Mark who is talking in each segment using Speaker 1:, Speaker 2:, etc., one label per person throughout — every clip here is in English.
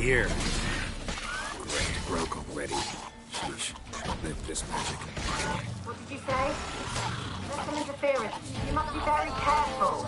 Speaker 1: here. Great, broke already. Sheesh. Live this magic.
Speaker 2: What did you say? There's some interference. You must be very careful.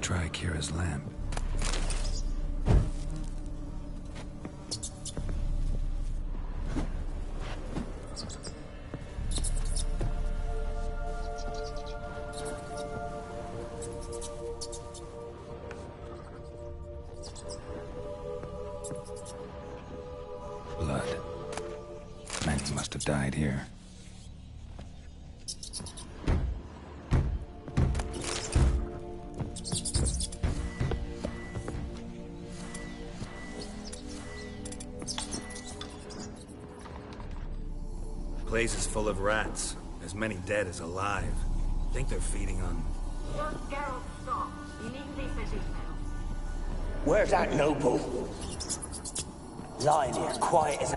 Speaker 1: try Kira's lamp. Blood. Many must have died here.
Speaker 3: The place is full of rats. As many dead as alive. Think they're feeding on...
Speaker 2: Don't Geralt, stop. You needn't be busy now.
Speaker 4: Where's that noble? Lying here, quiet as a...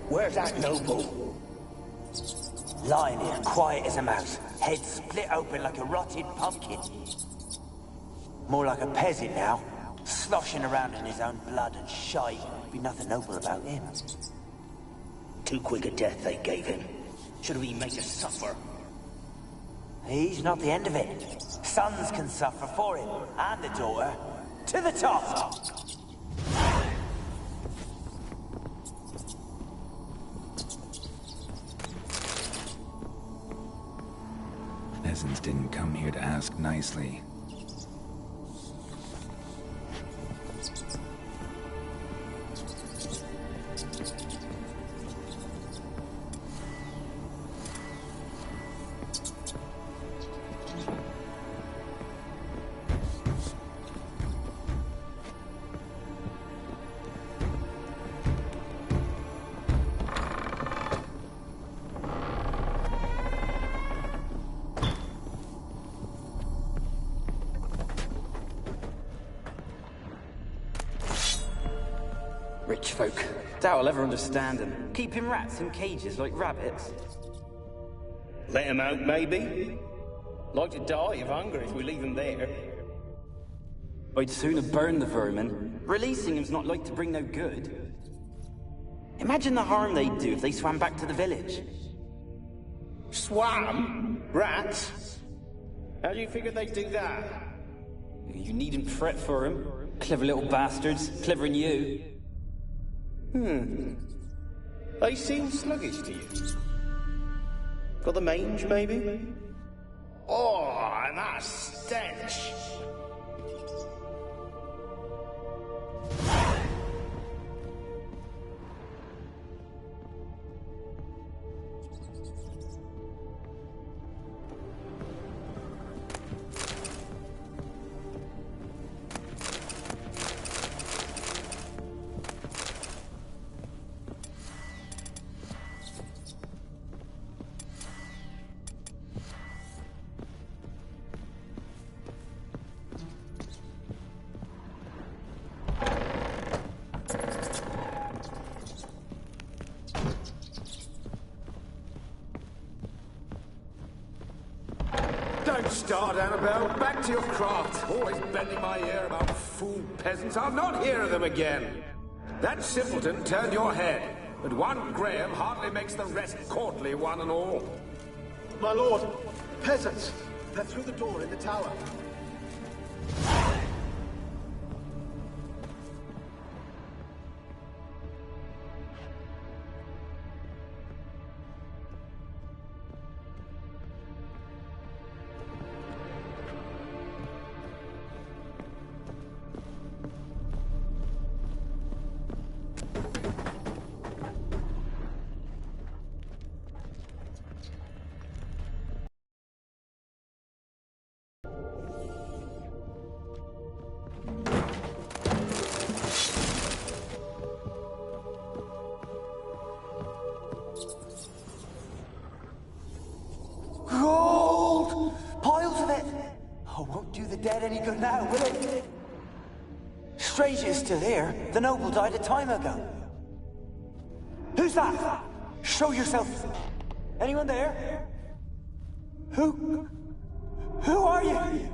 Speaker 4: Where's that noble? Lying here, quiet as a mouse. Head split open like a rotted pumpkin. More like a peasant now. Sloshing around in his own blood and shite. Be nothing noble about him. Too quick a death they gave him. Should we make us suffer? He's not the end of it. Sons can suffer for him, and the daughter. To the top!
Speaker 1: Peasants didn't come here to ask nicely.
Speaker 5: Rich folk. Doubt I'll ever understand them. Keeping rats in cages like rabbits.
Speaker 6: Let him out, maybe? Like to die of hunger if we leave him there.
Speaker 5: I'd sooner burn the vermin. Releasing him's not like to bring no good. Imagine the harm they'd do if they swam back to the village.
Speaker 6: Swam? Rats? How do you figure they'd do that?
Speaker 5: You needn't fret for 'em. Clever little bastards. Clever than you.
Speaker 6: They seem sluggish to you. Got the mange, maybe? Oh, and that stench!
Speaker 7: Don't start, Annabelle. Back to your craft. Always bending my ear about fool peasants. I'll not hear of them again. That simpleton turned your head, but one Graham hardly makes the rest courtly, one and all.
Speaker 8: My lord, peasants! They're through the door in the tower.
Speaker 4: Gold! Piles of it! Oh, won't do the dead any good now, will it? Stranger is still here. The noble died a time ago. Who's that? Show yourself. Anyone there? Who are you?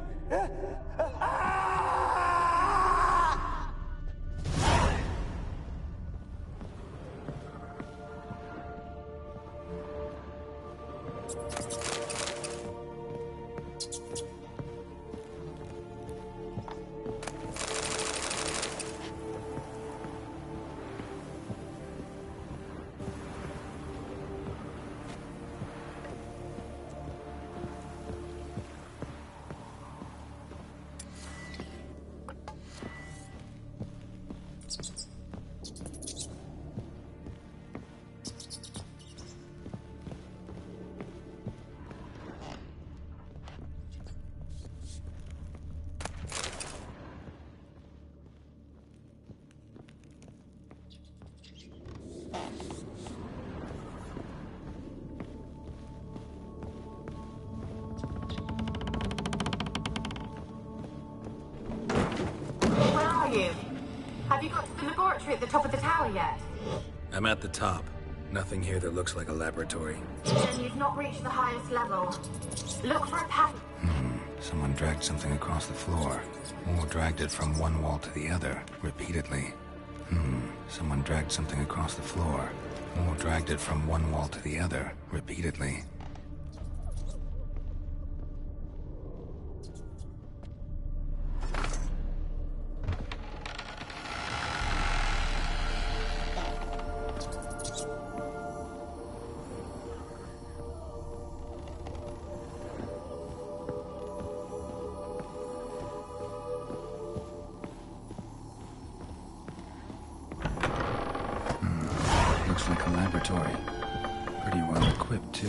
Speaker 2: Where are you? Have you got to the laboratory at the top of the tower yet?
Speaker 3: I'm at the top. Nothing here that looks like a laboratory.
Speaker 2: Then you've not reached the highest level. Look for a path.
Speaker 1: Someone dragged something across the floor. Or dragged it from one wall to the other, repeatedly. Someone dragged something across the floor. Or dragged it from one wall to the other, repeatedly. Looks like a laboratory. Pretty well equipped, too.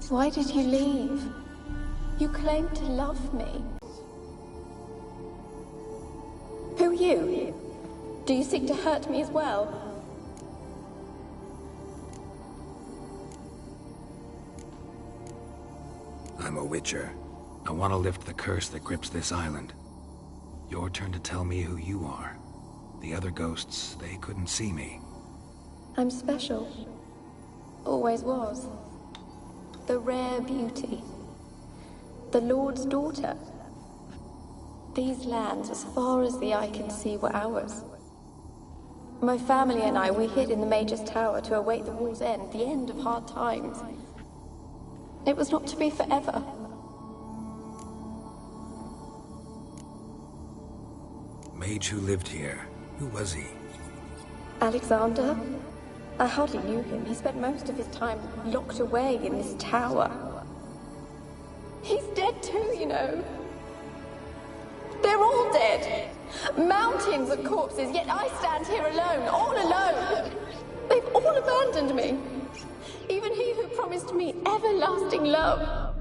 Speaker 9: Why did you leave? You claimed to love me. Who are you? Do you seek to hurt me as well?
Speaker 1: I'm a Witcher. I want to lift the curse that grips this island. Your turn to tell me who you are. The other ghosts, they couldn't see me.
Speaker 9: I'm special. Always was. The rare beauty. The Lord's daughter. These lands, as far as the eye can see, were ours. My family and I, we hid in the Mage's Tower to await the war's end, the end of hard times. It was not to be forever.
Speaker 1: Mage who lived here. Who was he?
Speaker 9: Alexander? I hardly knew him. He spent most of his time locked away in this tower. He's dead too, you know. They're all dead. Mountains of corpses, yet I stand here alone, all alone. They've all abandoned me. Even he who promised me everlasting love.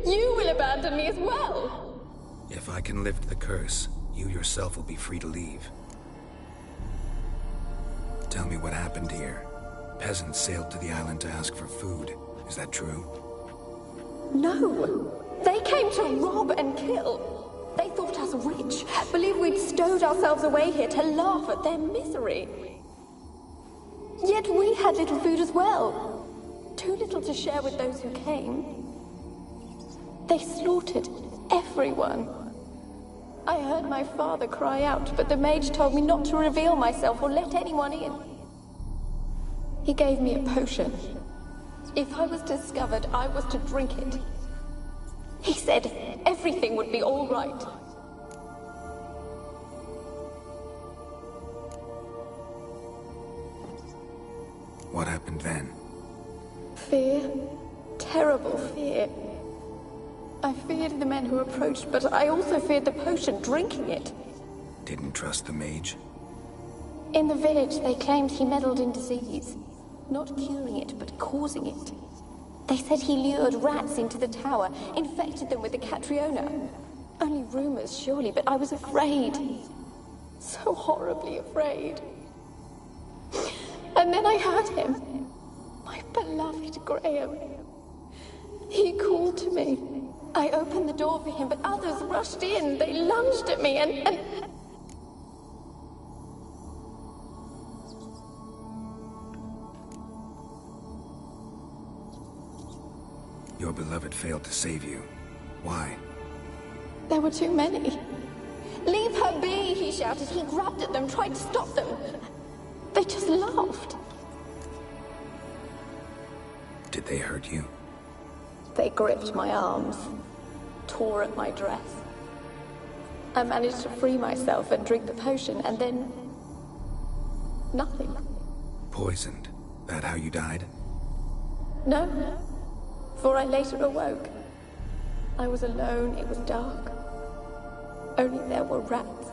Speaker 9: You will abandon me as well.
Speaker 1: If I can lift the curse, you yourself will be free to leave. Tell me what happened here. Peasants sailed to the island to ask for food. Is that true?
Speaker 9: No. They came to rob and kill. They thought us rich, believed we'd stowed ourselves away here to laugh at their misery. Yet we had little food as well. Too little to share with those who came. They slaughtered everyone. I heard my father cry out, but the mage told me not to reveal myself or let anyone in. He gave me a potion. If I was discovered, I was to drink it. He said everything would be all right.
Speaker 1: What happened then?
Speaker 9: Fear. Terrible fear. I feared the men who approached, but I also feared the potion, drinking it.
Speaker 1: Didn't trust the mage?
Speaker 9: In the village, they claimed he meddled in disease. Not curing it, but causing it. They said he lured rats into the tower, infected them with the Catriona. Only rumors, surely, but I was afraid. So horribly afraid. And then I heard him. My beloved Graham. He called to me. I opened the door for him, but others rushed in. They lunged at me and
Speaker 1: Your beloved failed to save you. Why?
Speaker 9: There were too many. Leave her be, he shouted. He grabbed at them, tried to stop them. They just laughed.
Speaker 1: Did they hurt you?
Speaker 9: They gripped my arms, tore at my dress. I managed to free myself and drink the potion, and then... nothing.
Speaker 1: Poisoned? That how you died?
Speaker 9: No, for I later awoke. I was alone, it was dark. Only there were rats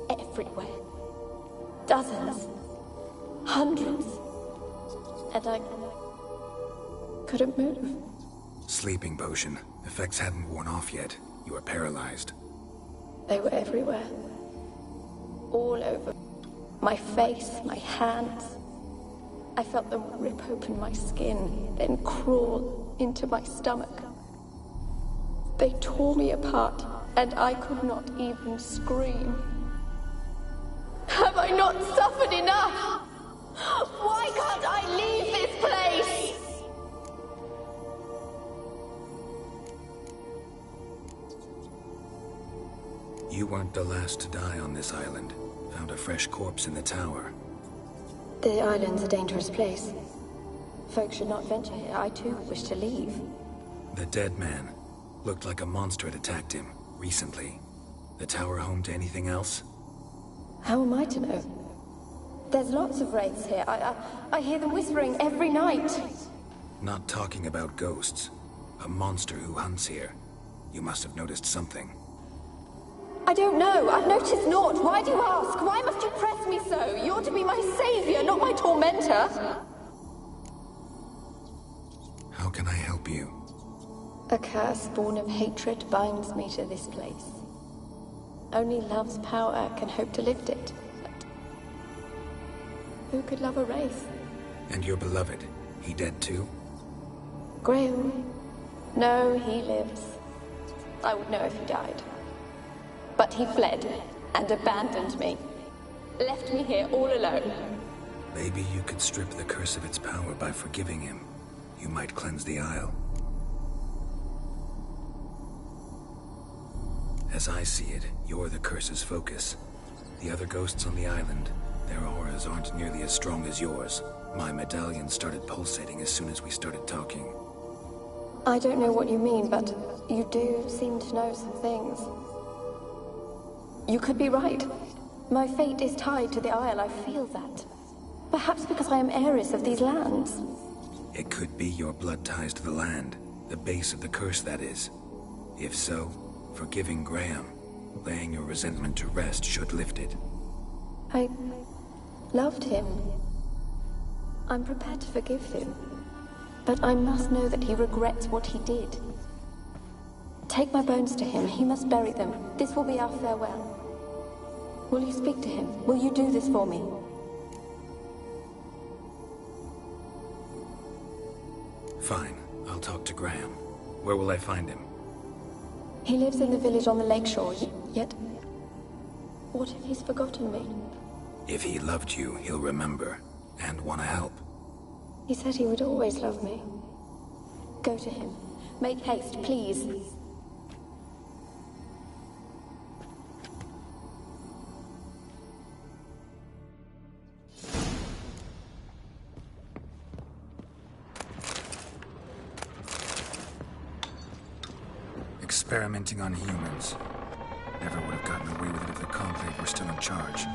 Speaker 9: everywhere. Dozens. Hundreds. And I couldn't move.
Speaker 1: Sleeping potion. Effects hadn't worn off yet. You were paralyzed.
Speaker 9: They were everywhere. All over. My face, my hands. I felt them rip open my skin, then crawl into my stomach. They tore me apart, and I could not even scream. Have I not suffered enough? Why can't I leave this place?
Speaker 1: You weren't the last to die on this island. Found a fresh corpse in the tower.
Speaker 9: The island's a dangerous place. Folks should not venture here. I too wish to leave.
Speaker 1: The dead man. Looked like a monster had attacked him, recently. The tower home to anything else?
Speaker 9: How am I to know? There's lots of wraiths here. I hear them whispering every night.
Speaker 1: Not talking about ghosts. A monster who hunts here. You must have noticed something.
Speaker 9: I don't know. I've noticed naught. Why do you ask? Why must you press me so? You're to be my savior, not my tormentor.
Speaker 1: How can I help you?
Speaker 9: A curse born of hatred binds me to this place. Only love's power can hope to lift it. But who could love a wraith?
Speaker 1: And your beloved, he dead too?
Speaker 9: Graham? No, he lives. I would know if he died. But he fled and abandoned me. Left me here all alone.
Speaker 1: Maybe you could strip the curse of its power by forgiving him. You might cleanse the Isle. As I see it, you're the curse's focus. The other ghosts on the island, their auras aren't nearly as strong as yours. My medallion started pulsating as soon as we started talking.
Speaker 9: I don't know what you mean, but you do seem to know some things. You could be right. My fate is tied to the Isle, I feel that. Perhaps because I am heiress of these lands.
Speaker 1: It could be your blood ties to the land, the base of the curse, that is. If so, forgiving Graham, laying your resentment to rest should lift it.
Speaker 9: I loved him. I'm prepared to forgive him. But I must know that he regrets what he did. Take my bones to him. He must bury them. This will be our farewell. Will you speak to him? Will you do this for me?
Speaker 1: Fine. I'll talk to Graham. Where will I find him?
Speaker 9: He lives in the village on the lakeshore, yet... what if he's forgotten me?
Speaker 1: If he loved you, he'll remember, and want to help.
Speaker 9: He said he would always love me. Go to him. Make haste, please.
Speaker 1: Experimenting on humans. Never would have gotten away with it if the Conclave were still in charge.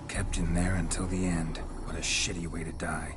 Speaker 1: Kept in there until the end. What a shitty way to die.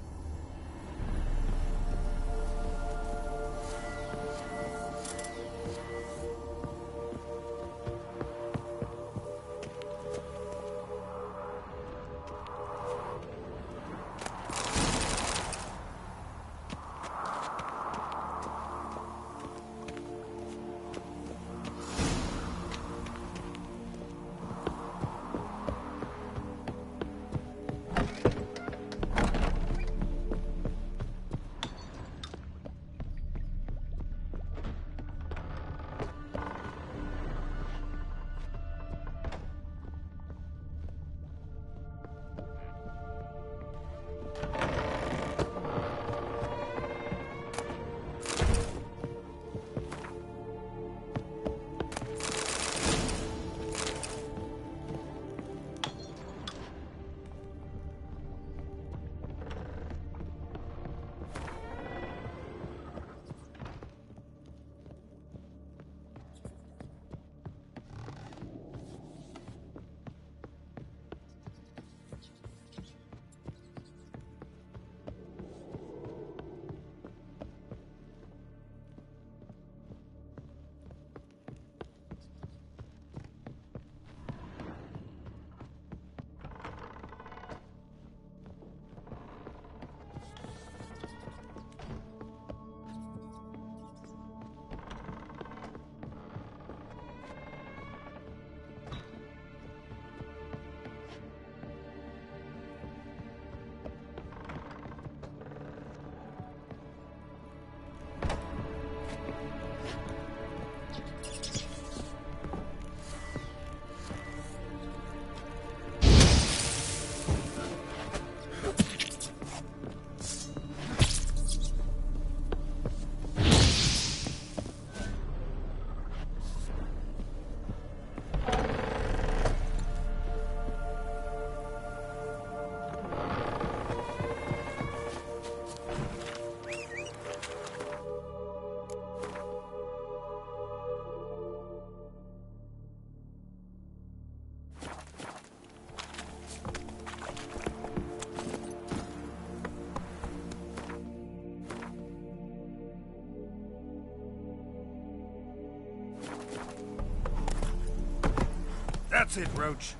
Speaker 3: That's it, Roach.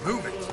Speaker 3: Move it.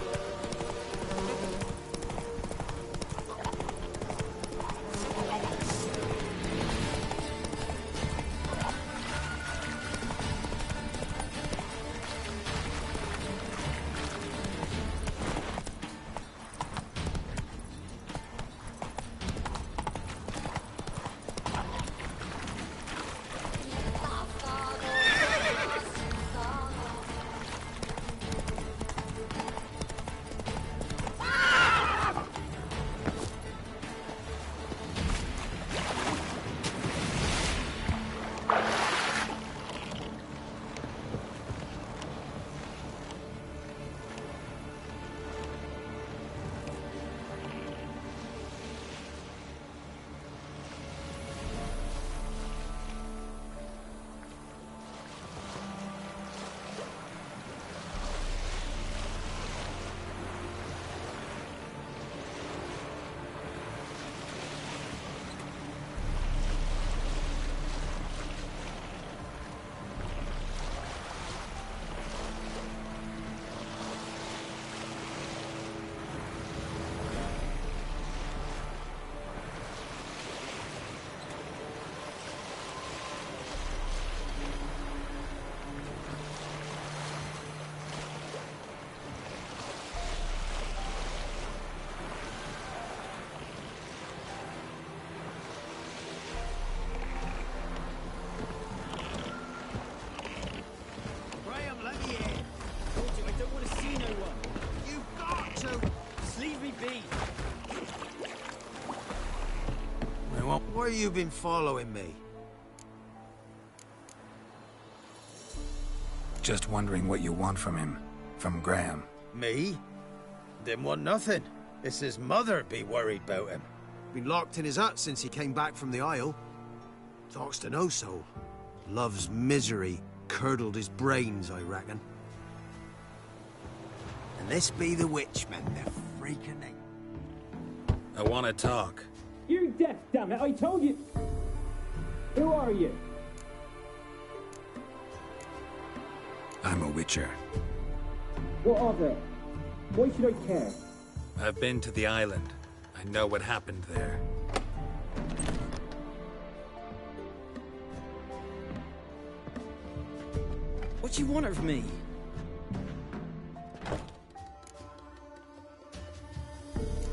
Speaker 10: Why you been following me?
Speaker 1: Just wondering what you want from him. From Graham.
Speaker 10: Me? Didn't want nothing. It's his mother be worried about him. Been locked in his hut since he came back from the Isle. Talks to no soul. Love's misery curdled his brains, I reckon. And this be the witchmen, they're freaking out.
Speaker 3: I want to talk.
Speaker 11: You're deaf, damn it! I told you. Who are you?
Speaker 1: I'm a witcher.
Speaker 11: What of it? Why should I care?
Speaker 3: I've been to the island. I know what happened there.
Speaker 5: What do you want of me?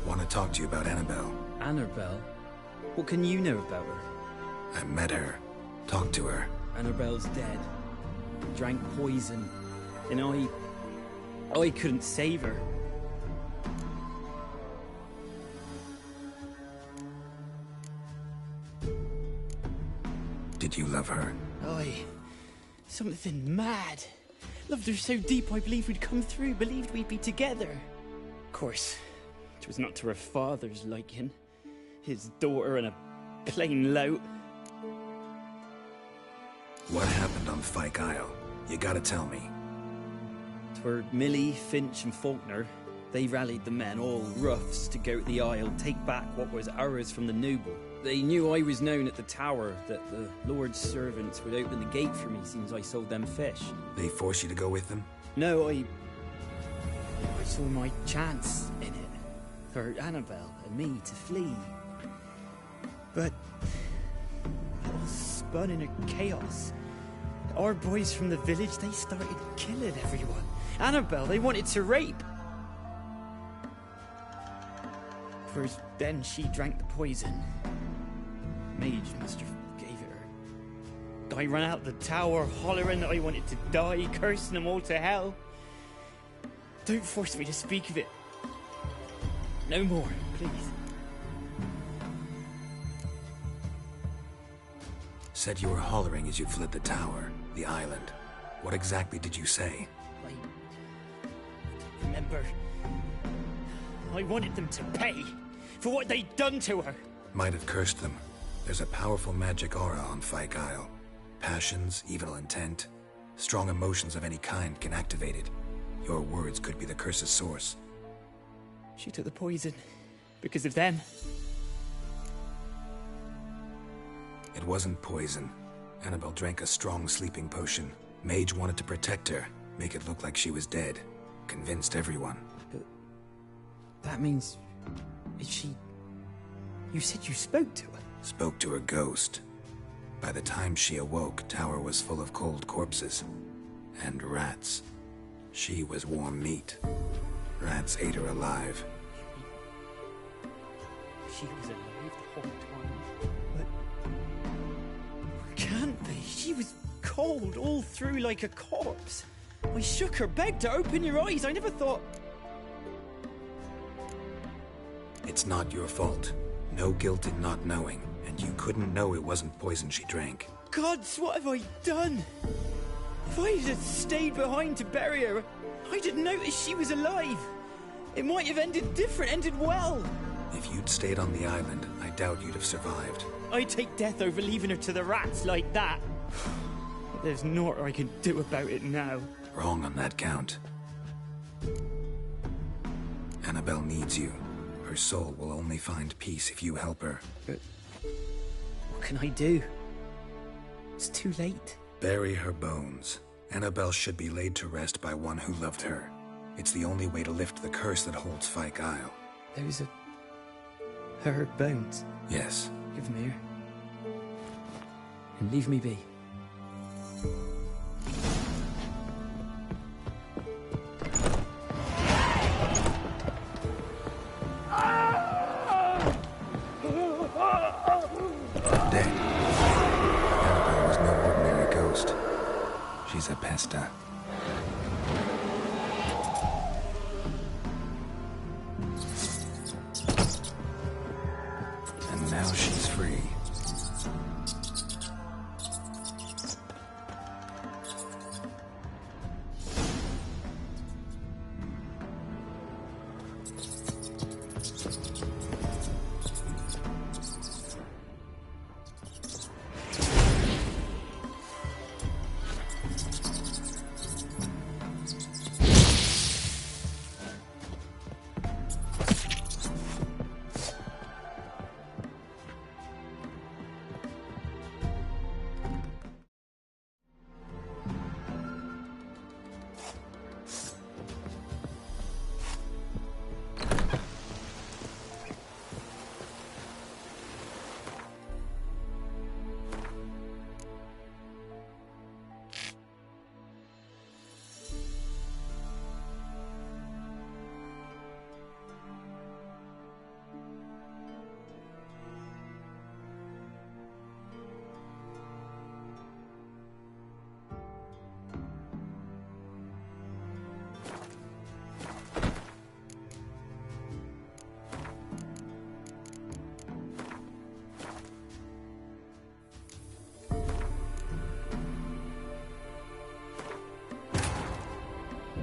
Speaker 1: Want to talk to you about Annabelle.
Speaker 5: Annabelle? What can you know about her?
Speaker 1: I met her. Talked to her.
Speaker 5: Annabelle's dead. Drank poison. And I couldn't save her.
Speaker 1: Did you love her?
Speaker 5: Something mad. Loved her so deep I believed we'd come through, believed we'd be together. Of course, it was not to her father's liking. His daughter and a plain lout.
Speaker 1: What happened on Fyke Isle? You gotta tell me.
Speaker 5: Twere Millie, Finch and Faulkner. They rallied the men, all roughs, to go to the Isle, take back what was ours from the noble. They knew I was known at the tower, that the Lord's servants would open the gate for me since I sold them fish.
Speaker 1: They forced you to go with them?
Speaker 5: No, I saw my chance in it. For Annabelle and me to flee. But it all spun in a chaos. Our boys from the village, they started killing everyone. Annabelle, they wanted to rape. First, then she drank the poison. Mage must have gave it her. I ran out the tower, hollering that I wanted to die, cursing them all to hell. Don't force me to speak of it. No more, please.
Speaker 1: Said you were hollering as you fled the tower, the island. What exactly did you say?
Speaker 5: I remember. I wanted them to pay for what they'd done to her.
Speaker 1: Might have cursed them. There's a powerful magic aura on Fyke Isle. Passions, evil intent, strong emotions of any kind can activate it.
Speaker 3: Your words could be the curse's source.
Speaker 5: She took the poison because of them.
Speaker 3: It wasn't poison. Annabelle drank a strong sleeping potion. Mage wanted to protect her, make it look like she was dead. Convinced everyone.
Speaker 5: But that means... is she... You said you spoke to her?
Speaker 3: Spoke to her ghost. By the time she awoke, Tower was full of cold corpses. And rats. She was warm meat. Rats ate her alive.
Speaker 5: She was alive the whole time? But... can't be. She was cold all through like a corpse. I shook her, begged her, open your eyes. I never thought...
Speaker 3: It's not your fault. No guilt in not knowing, and you couldn't know it wasn't poison she drank.
Speaker 5: Gods, what have I done? If I had stayed behind to bury her, I'd have noticed she was alive. It might have ended different, ended well.
Speaker 3: If you'd stayed on the island, I doubt you'd have survived.
Speaker 5: I'd take death over leaving her to the rats like that. But there's naught I can do about it now.
Speaker 3: Wrong on that count. Annabelle needs you. Her soul will only find peace if you help her.
Speaker 5: But what can I do? It's too late.
Speaker 3: Bury her bones. Annabelle should be laid to rest by one who loved her. It's the only way to lift the curse that holds Fyke Isle.
Speaker 5: Those are... her bones?
Speaker 3: Yes.
Speaker 5: Give them here. And leave me be.
Speaker 3: Dead. Annabelle was no ordinary ghost. She's a pesta. And now she's free.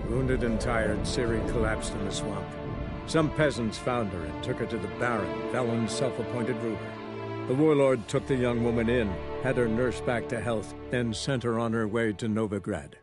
Speaker 12: Wounded and tired, Ciri collapsed in the swamp. Some peasants found her and took her to the Baron, Velen's self-appointed ruler. The warlord took the young woman in, had her nursed back to health, then sent her on her way to Novigrad.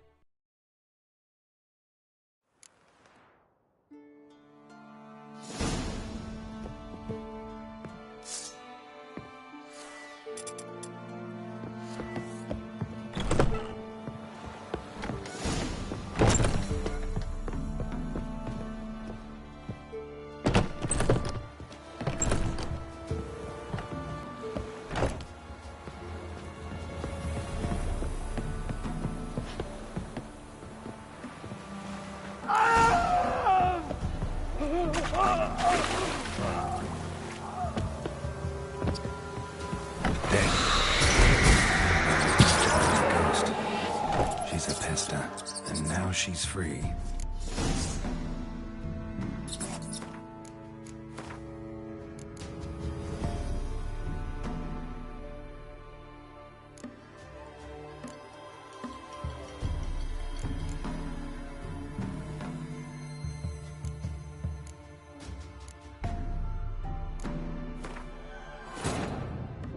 Speaker 3: She's a pesta, and now she's free.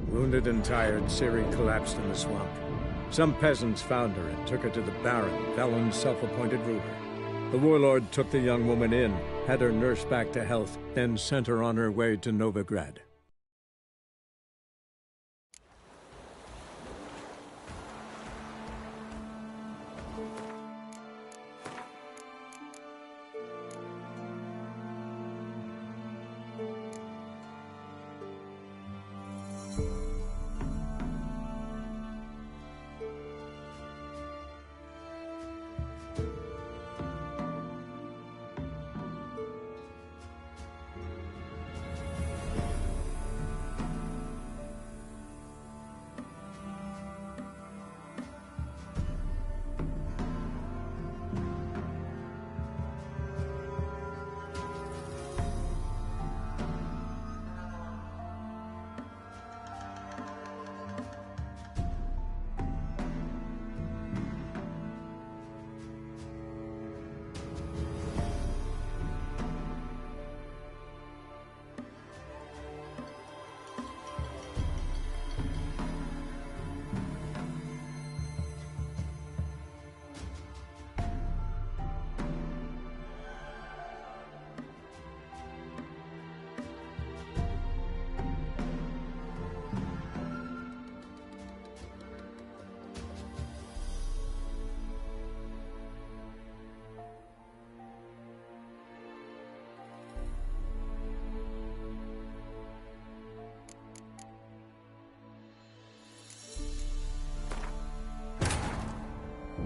Speaker 12: Wounded and tired, Ciri collapsed in the swamp. Some peasants found her and took her to the Baron, Velen's self-appointed ruler. The warlord took the young woman in, had her nursed back to health, then sent her on her way to Novigrad.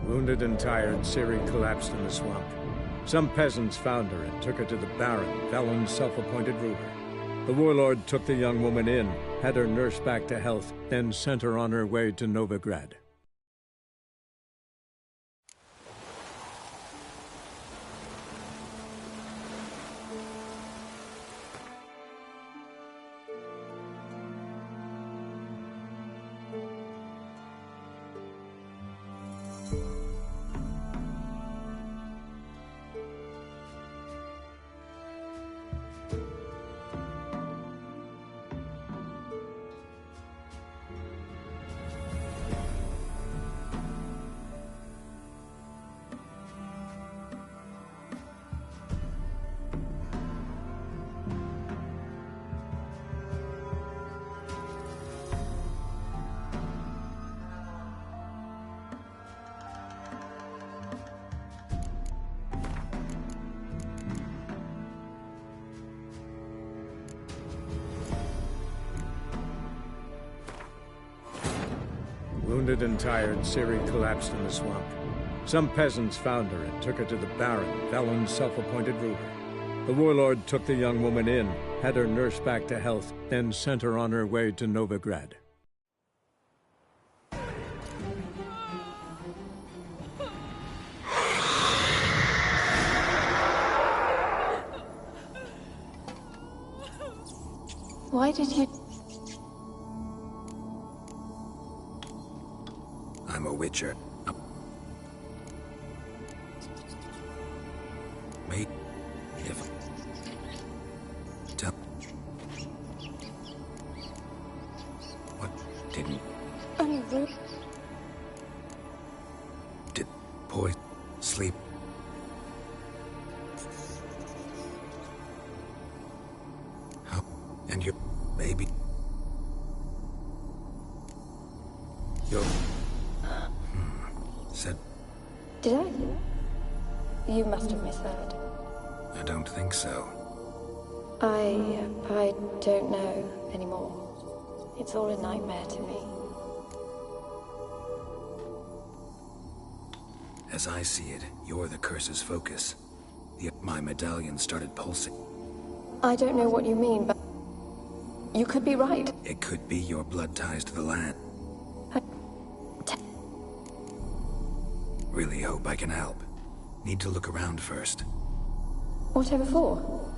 Speaker 12: Wounded and tired, Ciri collapsed in the swamp. Some peasants found her and took her to the Baron, Velen's self-appointed ruler. The warlord took the young woman in, had her nursed back to health, then sent her on her way to Novigrad. Wounded and tired, Ciri collapsed in the swamp. Some peasants found her and took her to the Baron, Velen's self-appointed ruler. The warlord took the young woman in, had her nursed back to health, then sent her on her way to Novigrad.
Speaker 9: Why did you...
Speaker 3: I'm a witcher. Wait. If... Tell... What didn't...
Speaker 9: Only room.
Speaker 3: Did boy sleep? How? And your baby? Your... Said...
Speaker 9: Did I? You must have misheard.
Speaker 3: I don't think so.
Speaker 9: I don't know anymore. It's all a nightmare to me.
Speaker 3: As I see it, you're the curse's focus. My medallion started pulsing.
Speaker 9: I don't know what you mean, but... You could be right.
Speaker 3: It could be your blood ties to the land. Really hope I can help. Need to look around first.
Speaker 9: Whatever for?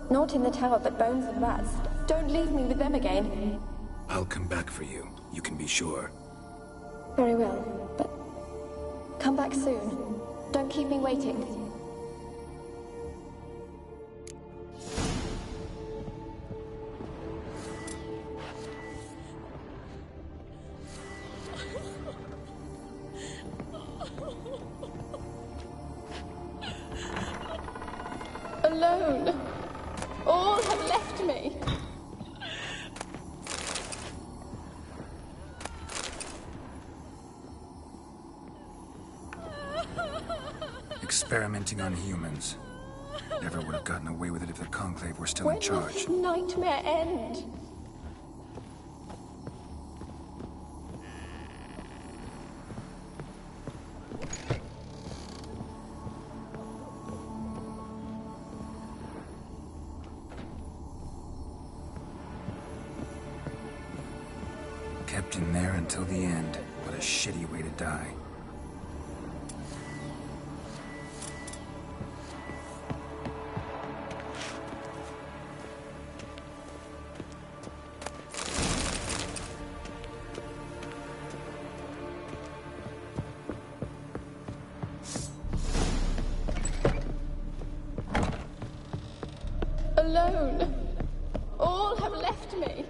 Speaker 9: Not in the tower, but bones and rats. Don't leave me with them again.
Speaker 3: I'll come back for you. You can be sure.
Speaker 9: Very well, but... Come back soon. Don't keep me waiting. Alone. All have left me.
Speaker 1: Experimenting on humans. Never would have gotten away with it if the Conclave were still
Speaker 9: When
Speaker 1: in
Speaker 9: will
Speaker 1: charge.
Speaker 9: this nightmare end?
Speaker 1: Kept in there until the end. What a shitty way to die.
Speaker 9: Alone. All have left me.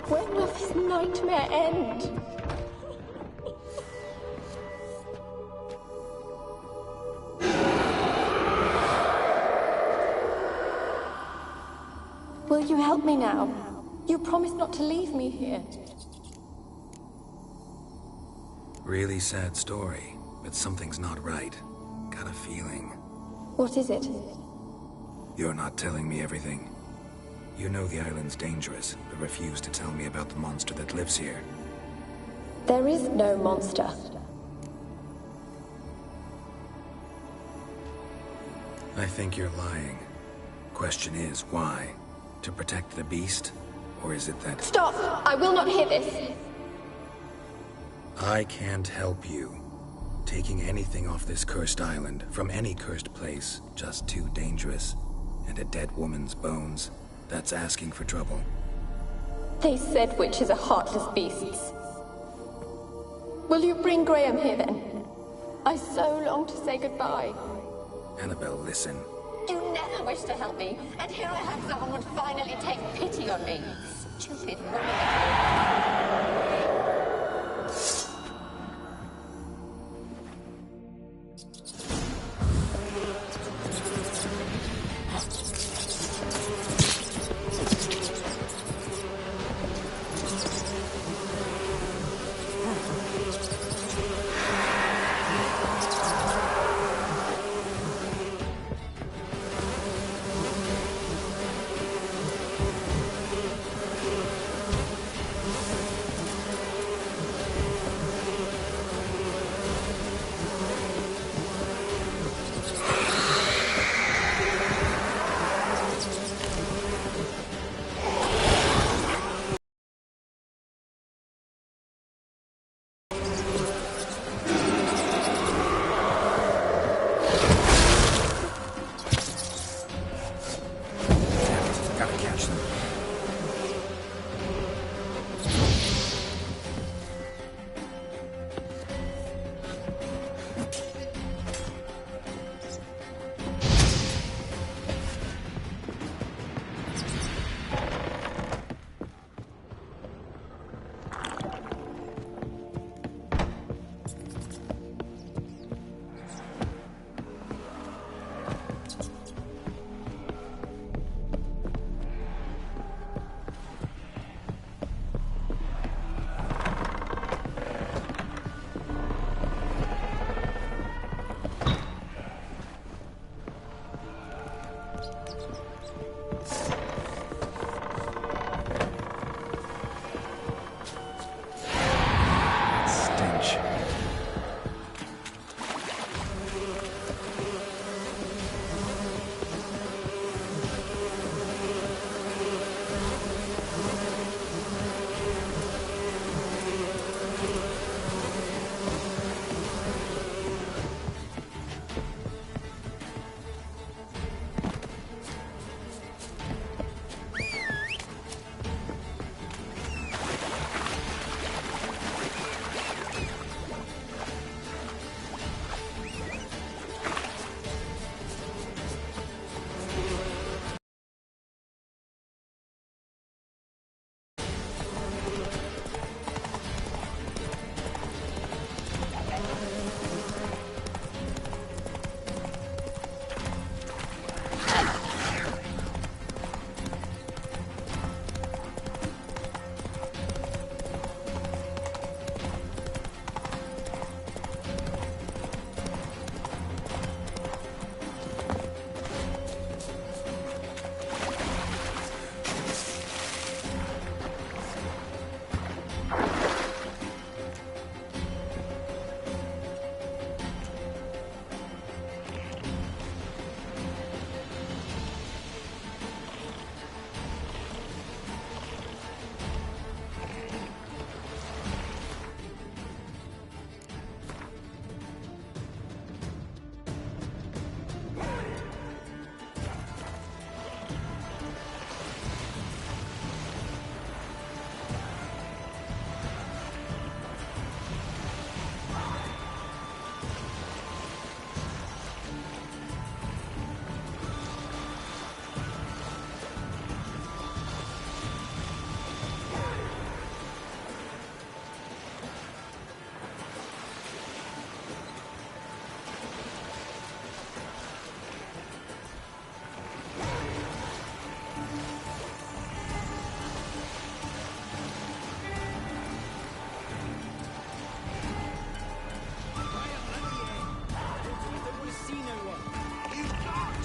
Speaker 9: When will this nightmare end? Will you help me now? You promised not to leave me here.
Speaker 1: Really sad story, but something's not right. Got a feeling.
Speaker 9: What is it?
Speaker 1: You're not telling me everything. You know the island's dangerous, but refuse to tell me about the monster that lives here.
Speaker 9: There is no monster.
Speaker 1: I think you're lying. Question is, why? To protect the beast? Or is it that...
Speaker 9: Stop! I will not hear this!
Speaker 1: I can't help you. Taking anything off this cursed island, from any cursed place, just too dangerous. And a dead woman's bones, that's asking for trouble.
Speaker 9: They said witches are heartless beasts. Will you bring Graham here then? I so long to say goodbye.
Speaker 1: Annabelle, listen.
Speaker 9: You never wished to help me, and here I have someone would finally take pity on me. Stupid woman.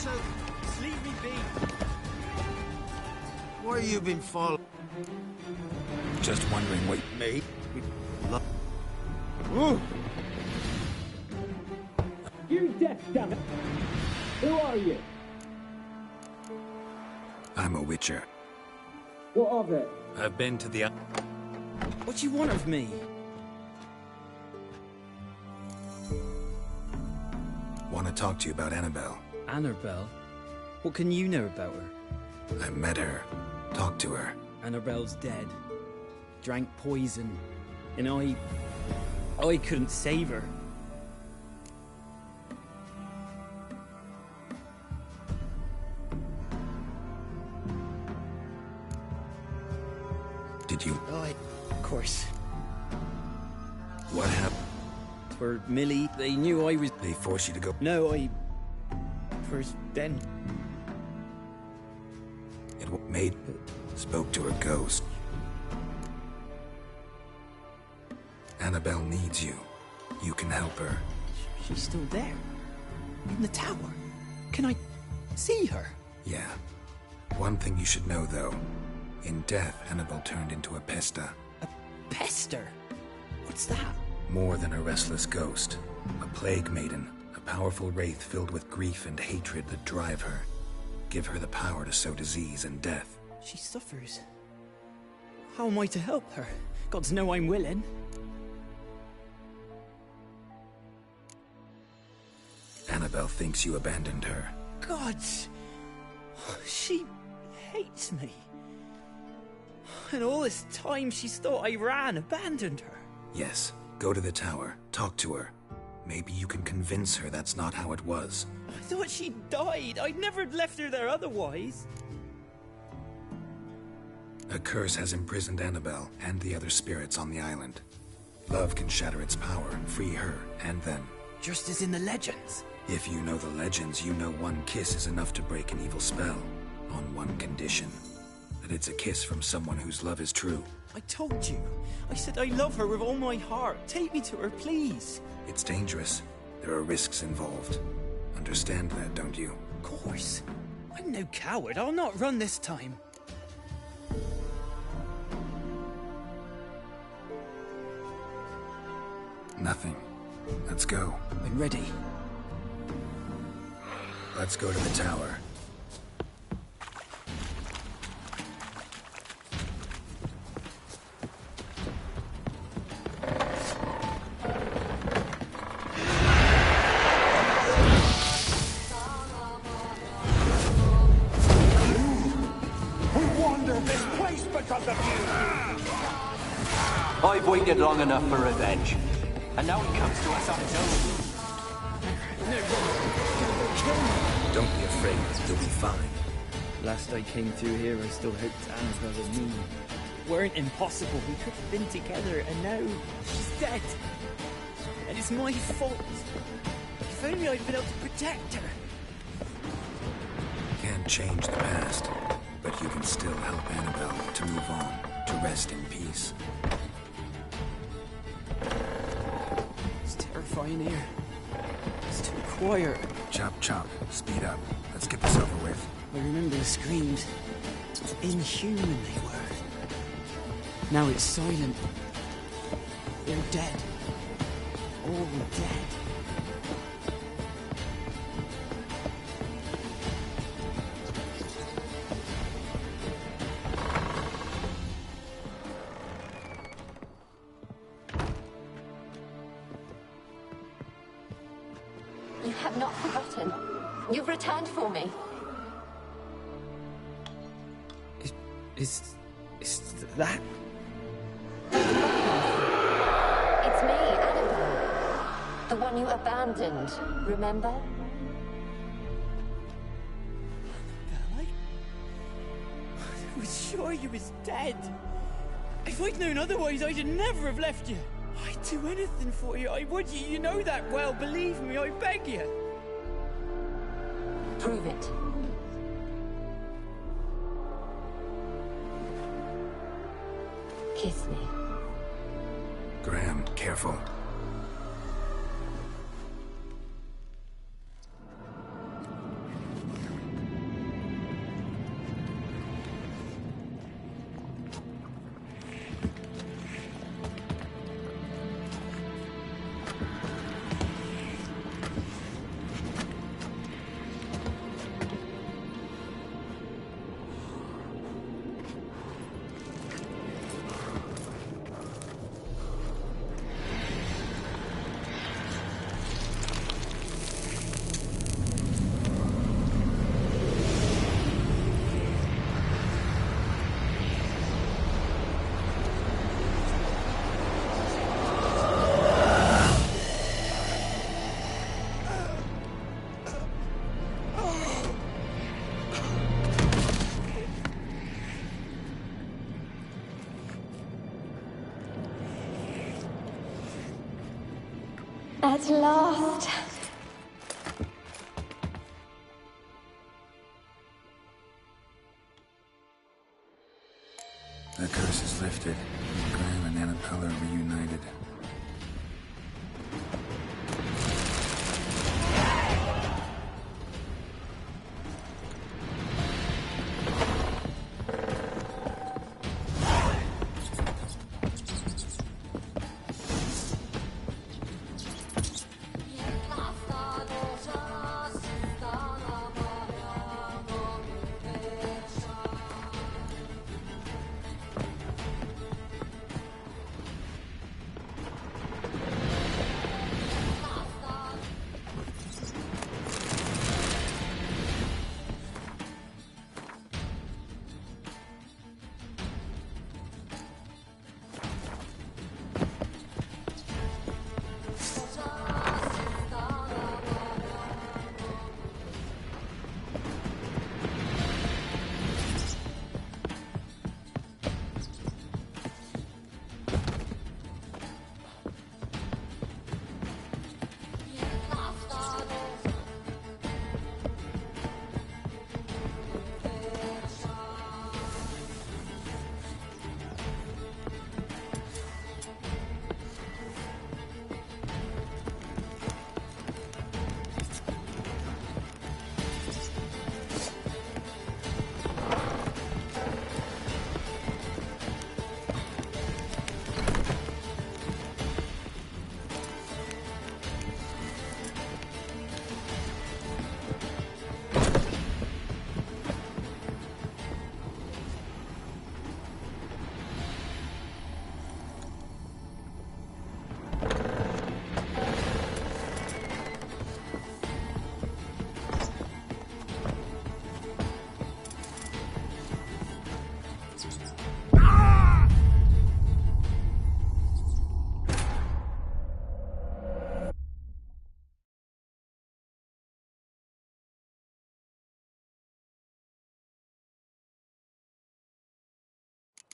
Speaker 10: So,
Speaker 5: Just leave me be.
Speaker 10: why you been following
Speaker 3: Just wondering what...
Speaker 10: me?
Speaker 11: Ooh. You're deaf, damn it. Who are you?
Speaker 3: I'm a witcher.
Speaker 11: What of it?
Speaker 1: I've been to the...
Speaker 5: What do you want of me?
Speaker 3: Want to talk to you about Annabelle.
Speaker 5: Annabelle? What can you know about her?
Speaker 3: I met her. Talked to her.
Speaker 5: Annabelle's dead. Drank poison. And I couldn't save her.
Speaker 3: Did you...
Speaker 5: Of course.
Speaker 3: What happened?
Speaker 5: For Millie, they knew I was...
Speaker 3: They forced you to go...
Speaker 5: No, First, then...
Speaker 3: It made... Spoke to her ghost. Annabelle needs you. You can help her.
Speaker 5: She's still there. In the tower. Can I see her?
Speaker 3: Yeah. One thing you should know, though. In death, Annabelle turned into a pesta.
Speaker 5: A pester? What's that?
Speaker 3: More than a restless ghost. A plague maiden. A powerful wraith filled with grief and hatred that drive her. Give her the power to sow disease and death.
Speaker 5: She suffers. How am I to help her? Gods know I'm willing.
Speaker 3: Annabelle thinks you abandoned her.
Speaker 5: Gods! She hates me. And all this time she's thought I abandoned her.
Speaker 3: Yes. Go to the tower. Talk to her. Maybe you can convince her that's not how it was.
Speaker 5: I thought she died. I'd never left her there otherwise.
Speaker 3: A curse has imprisoned Annabelle and the other spirits on the island. Love can shatter its power and free her and them.
Speaker 5: Just as in the legends.
Speaker 3: If you know the legends, you know one kiss is enough to break an evil spell. On one condition. That it's a kiss from someone whose love is true.
Speaker 5: I told you. I said I love her with all my heart. Take me to her, please.
Speaker 3: It's dangerous. There are risks involved. Understand that, don't you?
Speaker 5: Of course. I'm no coward. I'll not run this time.
Speaker 3: Nothing. Let's go.
Speaker 5: I'm ready.
Speaker 3: Let's go to the tower.
Speaker 4: I've waited long enough for revenge. And now he comes to us on his own.
Speaker 3: Don't be afraid. You'll be fine.
Speaker 5: Last I came through here, I still hoped Annabelle and me weren't impossible. We could have been together, and now she's dead. And it's my fault. If only I'd been able to protect her.
Speaker 3: Can't change the past, but you can still help Annabelle to move on, to rest in peace.
Speaker 5: It's terrifying here. It's too quiet.
Speaker 3: Chop, chop. Speed up. Let's get this over with.
Speaker 5: I remember the screams. Inhuman they were. Now it's silent. They're dead. All dead.
Speaker 9: You have not forgotten. You've returned for me.
Speaker 5: Is that?
Speaker 9: It's me, Annabelle. The one you abandoned, remember?
Speaker 5: I was sure you was dead. If I'd known otherwise, I'd never have left you. I'd do anything for you. I would. You know that well. Believe me, I beg you.
Speaker 9: Prove it. Kiss me.
Speaker 3: Graham, careful.
Speaker 9: At last.
Speaker 1: The curse is lifted, and Graham and Annabelle are reunited.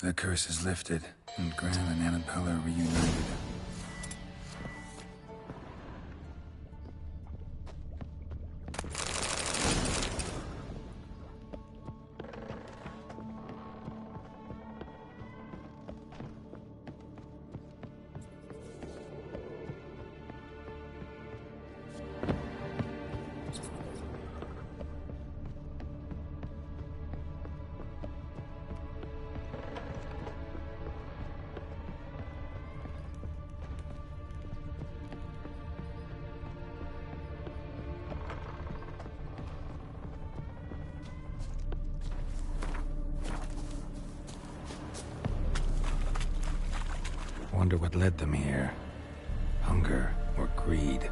Speaker 1: The curse is lifted, and Graham and Annabelle are reunited. Wonder what led them here. Hunger or greed?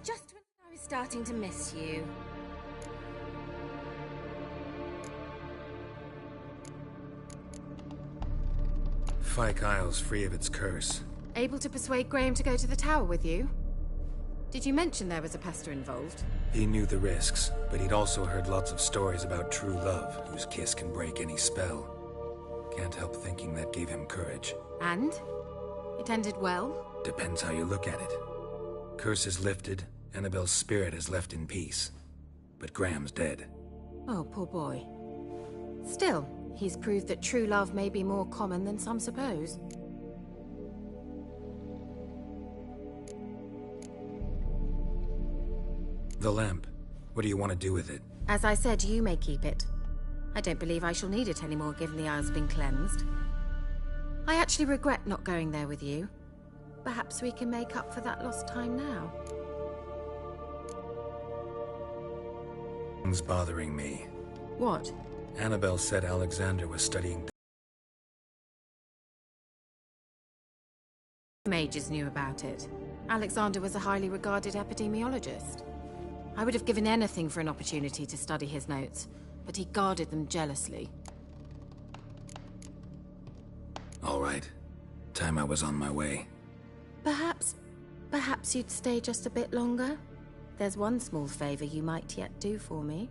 Speaker 13: Just when I was starting to miss you.
Speaker 1: Fyke Isle's free of its curse.
Speaker 13: Able to persuade Graham to go to the tower with you? Did you mention there was a pester involved?
Speaker 1: He knew the risks, but he'd also heard lots of stories about true love, whose kiss can break any spell. Can't help thinking that gave him courage.
Speaker 13: And? It ended well?
Speaker 1: Depends how you look at it. Curse is lifted, Annabelle's spirit is left in peace. But Graham's dead.
Speaker 13: Oh, poor boy. Still, he's proved that true love may be more common than some suppose.
Speaker 1: The lamp. What do you want to do with it?
Speaker 13: As I said, you may keep it. I don't believe I shall need it anymore, given the Isle's been cleansed. I actually regret not going there with you. Perhaps we can make up for that lost time now.
Speaker 1: Things bothering me.
Speaker 13: What?
Speaker 1: Annabelle said Alexander was studying...
Speaker 13: Mages knew about it. Alexander was a highly regarded epidemiologist. I would have given anything for an opportunity to study his notes, but he guarded them jealously.
Speaker 1: All right. Time I was on my way.
Speaker 13: Perhaps you'd stay just a bit longer? There's one small favor you might yet do for me.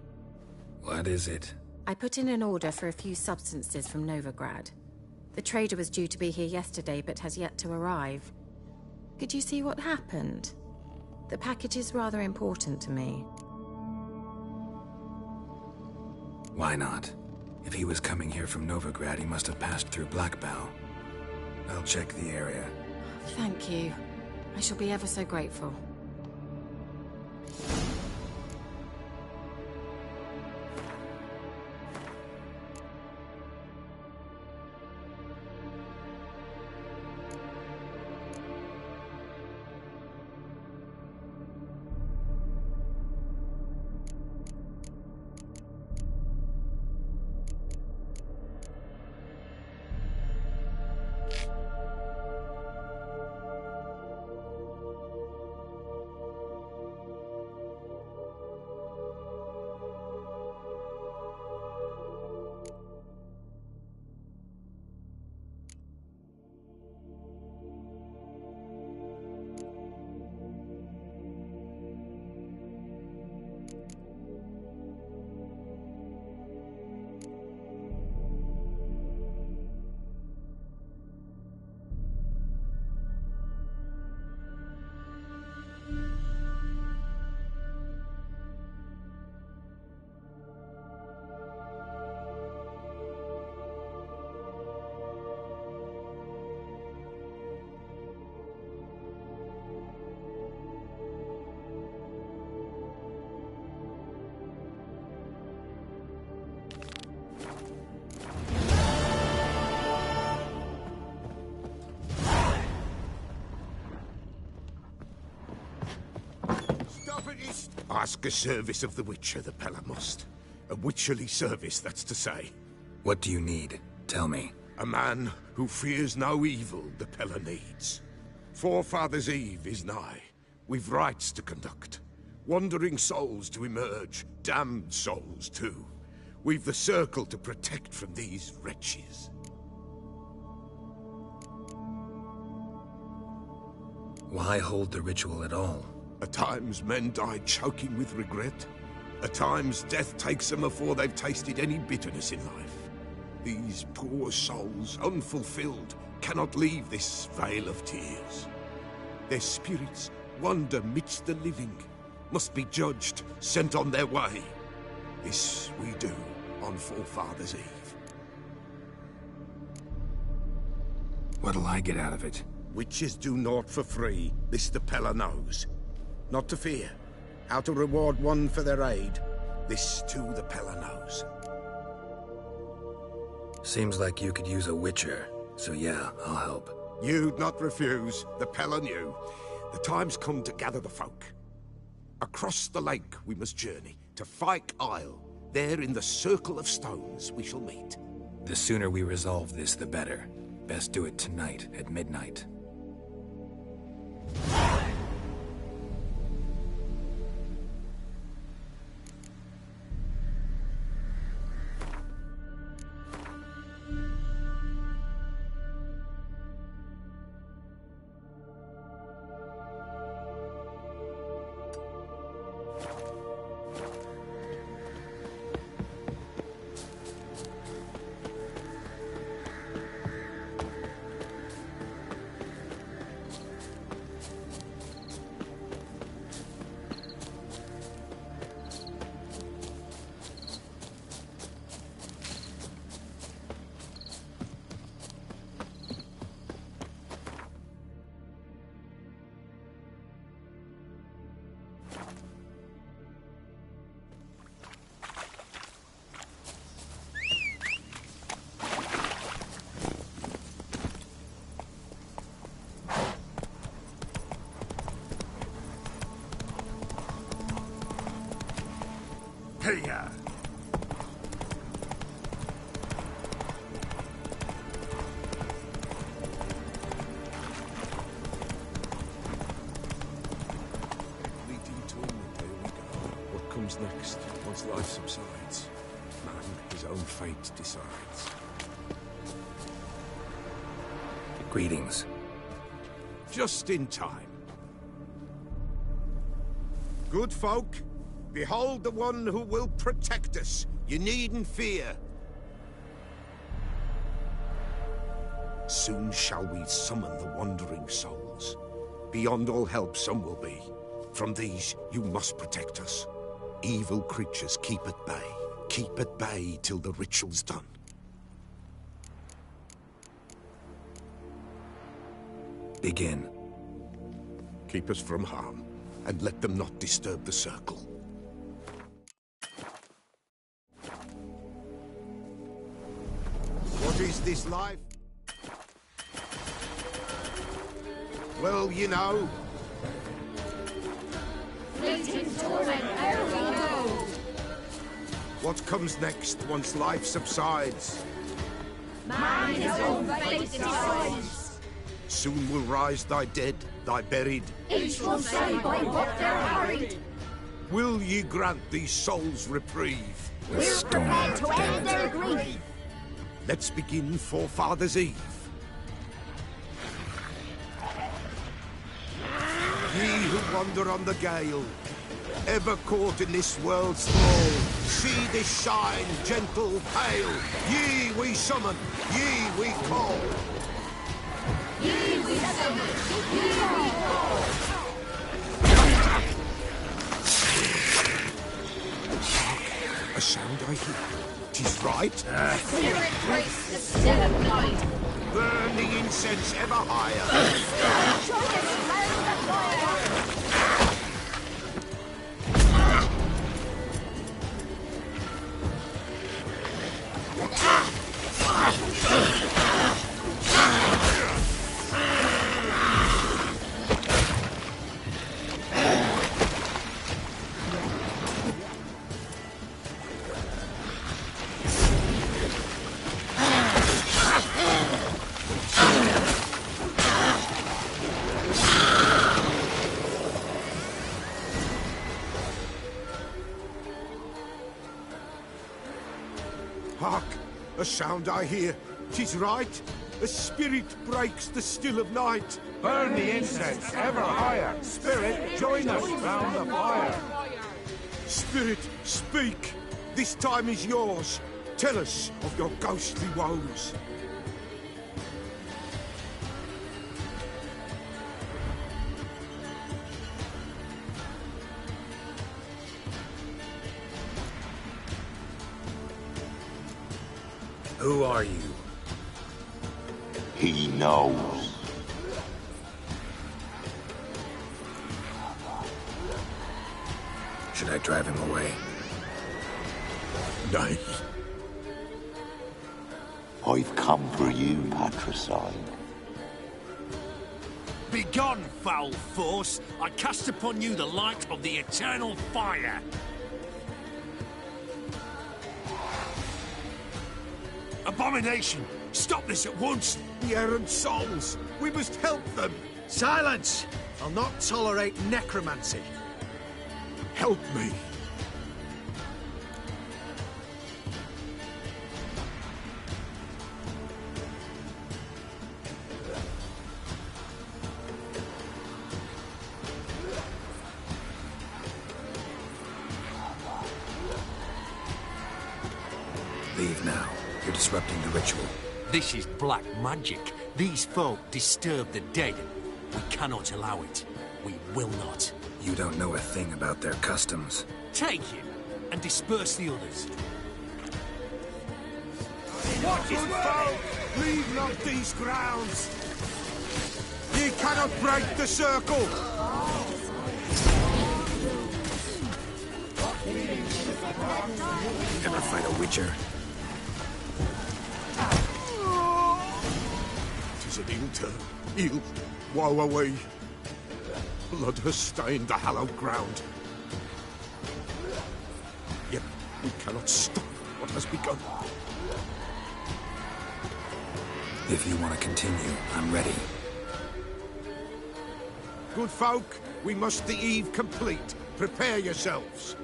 Speaker 1: What is it?
Speaker 13: I put in an order for a few substances from Novigrad. The trader was due to be here yesterday, but has yet to arrive. Could you see what happened? The package is rather important to me.
Speaker 1: Why not? If he was coming here from Novigrad, he must have passed through Blackbough. I'll check the area.
Speaker 13: Thank you. I shall be ever so grateful.
Speaker 7: Ask a service of the Witcher, the Pella must. A witcherly service, that's to say.
Speaker 1: What do you need? Tell me.
Speaker 7: A man who fears no evil the Pella needs. Forefathers' Eve is nigh. We've rites to conduct. Wandering souls to emerge, damned souls too. We've the circle to protect from these wretches.
Speaker 1: Why hold the ritual at all?
Speaker 7: At times men die choking with regret. At times death takes them before they've tasted any bitterness in life. These poor souls, unfulfilled, cannot leave this vale of tears. Their spirits wander midst the living, must be judged, sent on their way. This we do on Forefathers' Eve.
Speaker 1: What'll I get out of it?
Speaker 7: Witches do naught for free, this the Pella knows. Not to fear. How to reward one for their aid, this too the Pella knows.
Speaker 1: Seems like you could use a witcher, so yeah, I'll help.
Speaker 7: You'd not refuse, the Pella knew. The time's come to gather the folk. Across the lake we must journey, to Fyke Isle. There in the Circle of Stones we shall meet.
Speaker 1: The sooner we resolve this, the better. Best do it tonight, at midnight.
Speaker 7: ya!
Speaker 14: What comes next, once life subsides? Man, his own fate decides.
Speaker 1: Greetings.
Speaker 7: Just in time. Good folk, behold the one who will protect us. You needn't fear. Soon shall we summon the wandering souls. Beyond all help some will be. From these, you must protect us. Evil creatures keep at bay. Keep at bay till the ritual's done.
Speaker 1: Begin.
Speaker 7: Keep us from harm, and let them not disturb the circle. What is this life? Well, you know.
Speaker 2: Fleeting torment, ere we know.
Speaker 7: What comes next once life subsides?
Speaker 2: Man his own fate decides.
Speaker 7: Soon will rise thy dead, thy buried.
Speaker 2: Each will say by what they're hurried.
Speaker 7: Will ye grant these souls reprieve?
Speaker 2: We're prepared to end their grief.
Speaker 7: Let's begin Forefathers' Eve. Ye who wander on the gale, ever caught in this world's thrall, see this shine, gentle, pale. Ye we summon, ye we call.
Speaker 2: Ye we summon, ye we call.
Speaker 7: A sound I hear. 'Tis right.
Speaker 2: Spirit breaks the still of night.
Speaker 7: Burn the incense ever higher.
Speaker 2: Show us smell the fire.
Speaker 7: Hark! A sound I hear. 'Tis right. A spirit breaks the still of night.
Speaker 15: Burn the incense ever higher. Spirit, join us round the fire.
Speaker 7: Spirit, speak. This time is yours. Tell us of your ghostly woes.
Speaker 1: Who are you?
Speaker 16: He knows.
Speaker 1: Should I drive him away?
Speaker 7: Nay.
Speaker 16: I've come for you, Patricide.
Speaker 17: Begone, foul force! I cast upon you the light of the eternal fire! Abomination! Stop this at once!
Speaker 7: The errant souls! We must help them!
Speaker 10: Silence! I'll not tolerate necromancy.
Speaker 7: Help me!
Speaker 1: Leave now. You're disrupting the ritual.
Speaker 17: This is black magic. These folk disturb the dead. We cannot allow it. We will not.
Speaker 1: You don't know a thing about their customs.
Speaker 17: Take him and disperse the others.
Speaker 7: What good folk? Leave not these grounds! Ye cannot break the circle!
Speaker 1: Ever fight a witcher?
Speaker 7: Tis an ill turn. Ill. Woe away. Blood has stained the hallowed ground. Yet
Speaker 14: We cannot stop what has begun.
Speaker 3: If you want to continue, I'm ready.
Speaker 15: Good folk, we must the eve complete. Prepare yourselves.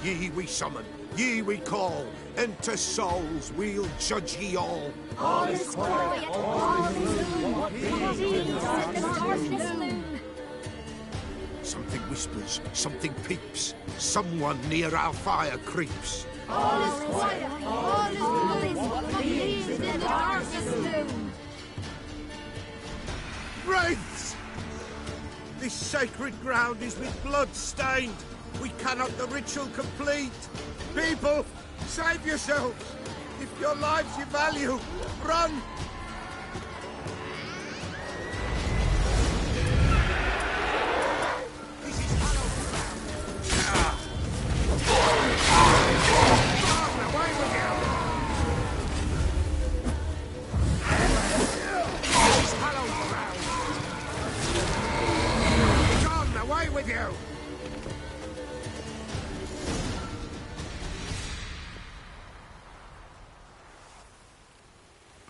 Speaker 15: Ye we summon, ye we call. Enter souls, we'll judge ye all.
Speaker 2: All is quiet, all is moon.
Speaker 15: Something whispers, something peeps. Someone near our fire creeps.
Speaker 2: All is quiet, all is believes in the darkest moon.
Speaker 15: Wraiths! This sacred ground is with blood stained. We cannot the ritual complete. People, save yourselves. If your lives you value, run!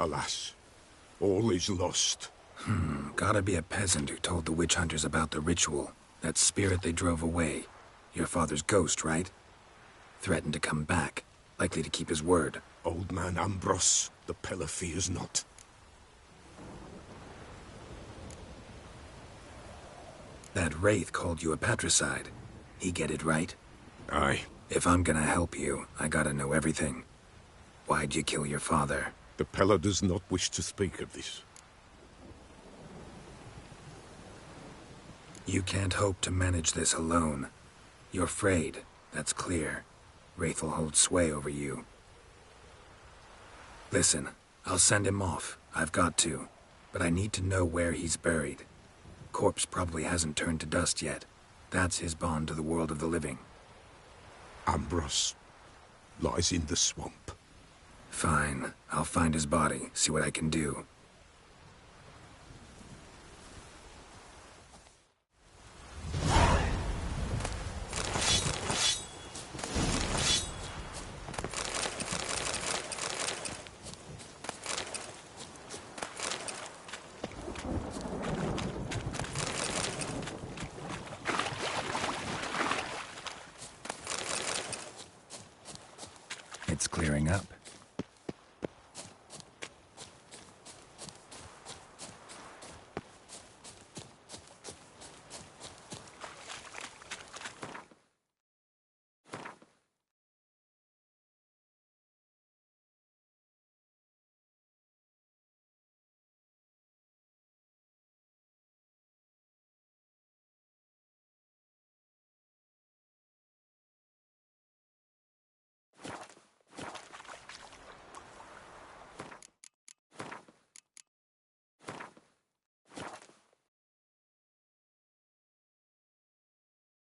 Speaker 14: Alas, all is lost.
Speaker 3: Gotta be a peasant who told the witch hunters about the ritual. That spirit they drove away. Your father's ghost, right? Threatened to come back. Likely to keep his word.
Speaker 14: Old man Ambros, the Pillar fears not.
Speaker 3: That wraith called you a patricide. He get it right?
Speaker 14: Aye.
Speaker 3: If I'm gonna help you, I gotta know everything. Why'd you kill your father?
Speaker 14: The Pillar does not wish to speak of this.
Speaker 3: You can't hope to manage this alone. You're afraid, that's clear. Wraith will hold sway over you. Listen, I'll send him off. I've got to. But I need to know where he's buried. Corpse probably hasn't turned to dust yet. That's his bond to the world of the living.
Speaker 14: Ambros lies in the swamp.
Speaker 3: Fine. I'll find his body, see what I can do. It's clearing up.